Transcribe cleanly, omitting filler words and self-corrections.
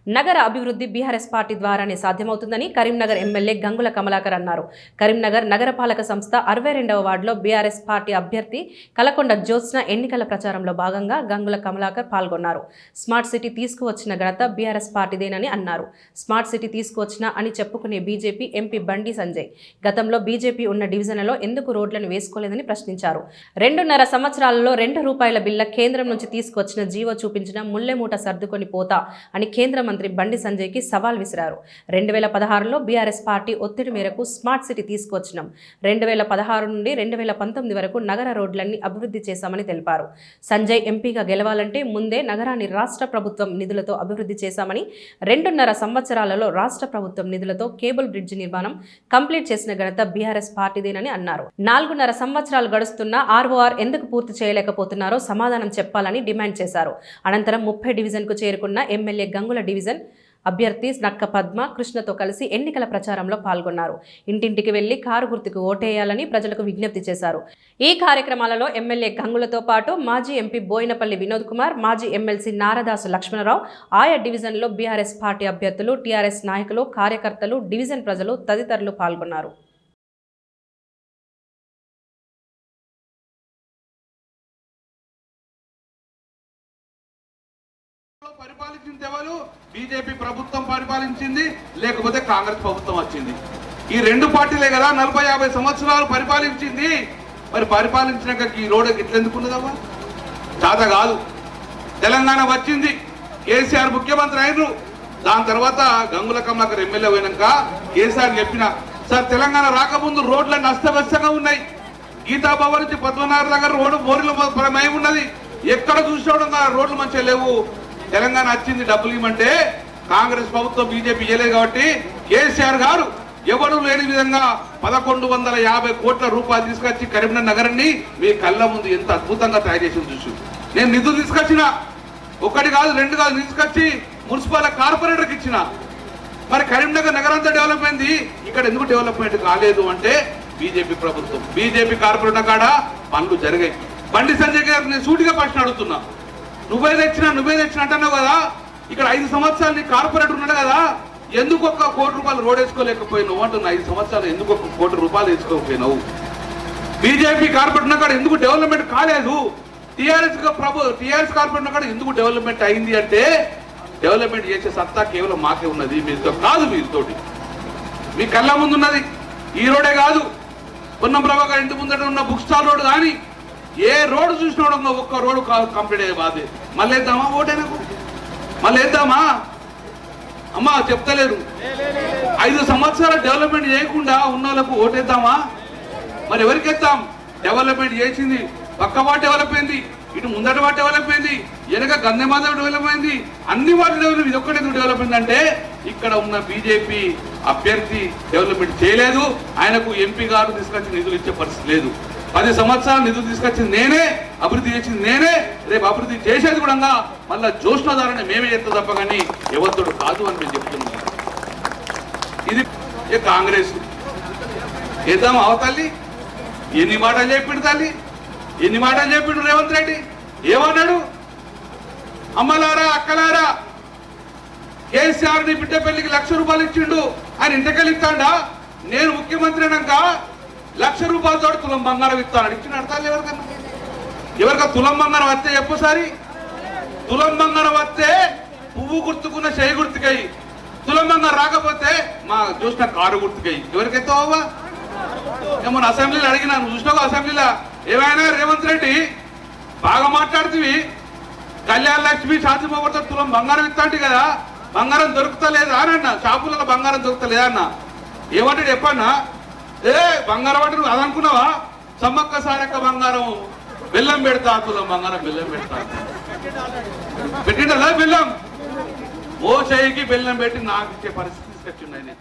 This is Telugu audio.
నగర అభివృద్ధి బీఆర్ఎస్ పార్టీ ద్వారానే సాధ్యమవుతుందని కరీంనగర్ ఎమ్మెల్యే గంగుల కమలాకర్ అన్నారు. కరీంనగర్ నగరపాలక సంస్థ 62వ వార్డులో బీఆర్ఎస్ పార్టీ అభ్యర్థి కలకొండ జ్యోత్స్న ఎన్నికల ప్రచారంలో భాగంగా గంగుల కమలాకర్ పాల్గొన్నారు. స్మార్ట్ సిటీ తీసుకువచ్చిన ఘనత బీఆర్ఎస్ పార్టీదేనని అన్నారు. స్మార్ట్ సిటీ తీసుకువచ్చిన అని చెప్పుకునే బీజేపీ ఎంపీ బండి సంజయ్ గతంలో బీజేపీ ఉన్న డివిజన్లలో ఎందుకు రోడ్లను వేసుకోలేదని ప్రశ్నించారు. 2.5 సంవత్సరాలలో ₹2 బిల్ల కేంద్రం నుంచి తీసుకువచ్చిన జీవో చూపించిన ముల్లెమూట సర్దుకొని పోతా అని కేంద్ర మంత్రి బండి సంజయ్కి సవాల్ విసిరారు. 2016లో బీఆర్ఎస్ పార్టీ ఒత్తిడి మేరకు స్మార్ట్ సిటీ తీసుకువచ్చినాం. 2016 నుండి 2019 వరకు నగర రోడ్లన్నీ అభివృద్ధి చేశామని తెలిపారు. సంజయ్ ఎంపీగా గెలవాలంటే ముందే నగరాన్ని రాష్ట్ర ప్రభుత్వం నిధులతో అభివృద్ధి చేశామని, 2.5 సంవత్సరాలలో రాష్ట్ర ప్రభుత్వం నిధులతో కేబుల్ బ్రిడ్జి నిర్మాణం కంప్లీట్ చేసిన ఘనత బీఆర్ఎస్ పార్టీదేనని అన్నారు. 4.5 సంవత్సరాలు గడుస్తున్నా ఆర్ఓఆర్ ఎందుకు పూర్తి చేయలేకపోతున్నారో సమాధానం చెప్పాలని డిమాండ్ చేశారు. అనంతరం 30 డివిజన్కు చేరుకున్న ఎమ్మెల్యే గంగుల డివిజన్ అభ్యర్థి నక్క పద్మ కృష్ణతో కలిసి ఎన్నికల ప్రచారంలో పాల్గొన్నారు. ఇంటింటికి వెళ్లి కారు గుర్తుకు ఓటేయాలని ప్రజలకు విజ్ఞప్తి చేశారు. ఈ కార్యక్రమాలలో ఎమ్మెల్యే గంగులతో పాటు మాజీ ఎంపీ బోయినపల్లి వినోద్ కుమార్, మాజీ ఎమ్మెల్సీ నారదాసు లక్ష్మణరావు, ఆయా డివిజన్లో బీఆర్ఎస్ పార్టీ అభ్యర్థులు, టీఆర్ఎస్ నాయకులు, కార్యకర్తలు, డివిజన్ ప్రజలు తదితరులు పాల్గొన్నారు. పరిపాలించింది ఎవరు? బీజేపీ ప్రభుత్వం పరిపాలించింది, లేకపోతే కాంగ్రెస్ ప్రభుత్వం వచ్చింది. ఈ రెండు పార్టీలే కదా 40-50 సంవత్సరాలు పరిపాలించింది. మరి పరిపాలించినాక ఈ రోడ్ ఎట్లెందుకున్నదమ్మా? చాత కాదు. తెలంగాణ వచ్చింది, కేసీఆర్ ముఖ్యమంత్రి అయినరు. దాని తర్వాత గంగుల కమలాకర్ ఎమ్మెల్యే పోయినాక కేసీఆర్ చెప్పిన, సార్ తెలంగాణ రాకముందు రోడ్లన్నీ అస్తవ్యస్తంగా ఉన్నాయి. గీతాభవన్ నుంచి పద్మనాభ నగర్ రోడ్డు బోరిలో మై ఉన్నది. ఎక్కడ చూసుకోవడం రోడ్లు మంచిగా లేవు. తెలంగాణ వచ్చింది డబ్బులు ఇవ్వమంటే కాంగ్రెస్ ప్రభుత్వం బీజేపీ ఇవ్వలేదు కాబట్టి కేసీఆర్ గారు ఎవరు లేని విధంగా 1150 కోట్ల రూపాయలు తీసుకొచ్చి కరీంనగర్ నగరాన్ని మీ కళ్ళ ముందు ఎంత అద్భుతంగా తయారు చేసి చూసి నేను నిధులు తీసుకొచ్చిన, 1 కాదు 2 కాదు తీసుకొచ్చి మున్సిపల్ కార్పొరేటర్కి ఇచ్చిన. మరి కరీంనగర్ నగరంతా డెవలప్ అయింది, ఇక్కడ ఎందుకు డెవలప్మెంట్ కాలేదు అంటే బీజేపీ ప్రభుత్వం, బీజేపీ కార్పొరేటర్ కాడ పనులు జరిగాయి. బండి సంజయ్ గారు నేను సూటిగా ప్రశ్న అడుగుతున్నా, నువ్వే తెచ్చినా అంటున్నావు కదా, ఇక్కడ 5 సంవత్సరాలు నీ కార్పొరేటర్ ఉన్నాడు కదా, ఎందుకు ₹1 కోటి రోడ్ వేసుకోలేకపోయినావు అంటున్నా. 5 సంవత్సరాలు ఎందుకు ₹1 కోటి వేసుకోకపోయినావు? బీజేపీ కార్పొరేటర్ కాడ ఎందుకు డెవలప్మెంట్ కాలేదు? టీఆర్ఎస్ కార్పొరేటర్ కాడ ఎందుకు డెవలప్మెంట్ అయింది అంటే డెవలప్మెంట్ చేసే సత్తా కేవలం మాకే ఉన్నది, మీతో కాదు. మీతోటి మీ కళ్ళ ముందు ఉన్నది. ఈ రోడే కాదు, పొన్నం ప్రభాకర్ ఇంటి ముందట ఉన్న బుక్ స్టాల్ రోడ్ కానీ ఏ రోడ్డు చూసినా ఒక్క రోడ్డు కంప్లీట్ అయ్యే బాధే. మళ్ళీ వేద్దామా ఓటేనకు? మళ్ళీ వేద్దామా? అమ్మా చెప్తలేరు. 5 సంవత్సరాలు డెవలప్మెంట్ చేయకుండా ఉన్న వాళ్ళకు ఓటేద్దామా? మరి ఎవరికి వేద్దాం? డెవలప్మెంట్ చేసింది పక్క వాటి డెవలప్ అయింది, ఇటు ముందట వాటి డెవలప్ అయింది, వెనక గంధమాధవ్ డెవలప్ అయింది, అన్ని వాటి డెవలప్. ఇది ఒక్కటే డెవలప్మెంట్ అంటే ఇక్కడ ఉన్న బీజేపీ అభ్యర్థి డెవలప్మెంట్ చేయలేదు. ఆయనకు ఎంపీ గారు తీసుకొచ్చి నిధులు ఇచ్చే పరిస్థితి లేదు. 10 సంవత్సరాలు నిధులు తీసుకొచ్చింది నేనే, అభివృద్ధి చేసింది నేనే, రేపు అభివృద్ధి చేసేది కూడా మళ్ళీ జోష్ణధారణ మేమే చేస్తాం తప్ప కానీ ఎవరితోడు కాదు అని మేము చెప్తున్నాం. ఇది కాంగ్రెస్ ఏద్దాం అవతల్లి. ఎన్ని మాటలు చెప్పిండు తల్లి, ఎన్ని మాటలు చెప్పిండు రేవంత్ రెడ్డి. ఏమన్నాడు? అమ్మలారా అక్కలారా, కేసీఆర్ ని బిడ్డ పెళ్లికి ₹1,00,000 ఇచ్చిండు, ఆయన ఇంటికెళ్ళి ఇస్తాడా? నేను ముఖ్యమంత్రి అయినాక ₹1,00,000 తులం బంగారం ఇస్తాను ఇచ్చిన అర్థాలు ఎవరికన్నా? ఎవరికా తులం బంగారం వస్తే చెప్పసారి? తులం బంగారం వస్తే పువ్వు గుర్తుకున్న చేయి గుర్తుకై, తులం బంగారం రాకపోతే మా చూసిన కారు గుర్తుకై. ఎవరికైతే ఏమన్నా అసెంబ్లీలో అడిగినా, నువ్వు చూసినావు అసెంబ్లీలో ఏమైనా రేవంత్ రెడ్డి బాగా మాట్లాడుతుంది. కళ్యాణ లక్ష్మి శాంతిబాబుతో తులం బంగారం ఇస్తాంటి కదా, బంగారం దొరుకుతలేదా అని అన్న, షాపులలో బంగారం దొరుకుతలేదా అన్న. ఏమంటాడు చెప్పన్నా? బంగారం అంటే నువ్వు అదనుకున్నావా? సమ్మక్క సారక్క బంగారం బెల్లం పెడతా, తులం బంగారం బెల్లం పెడతా పెట్టిండదా? బెల్లం ఓ చేయికి బెల్లం పెట్టి నాకు ఇచ్చే పరిస్థితి తీసుకొచ్చిండు ఆయన.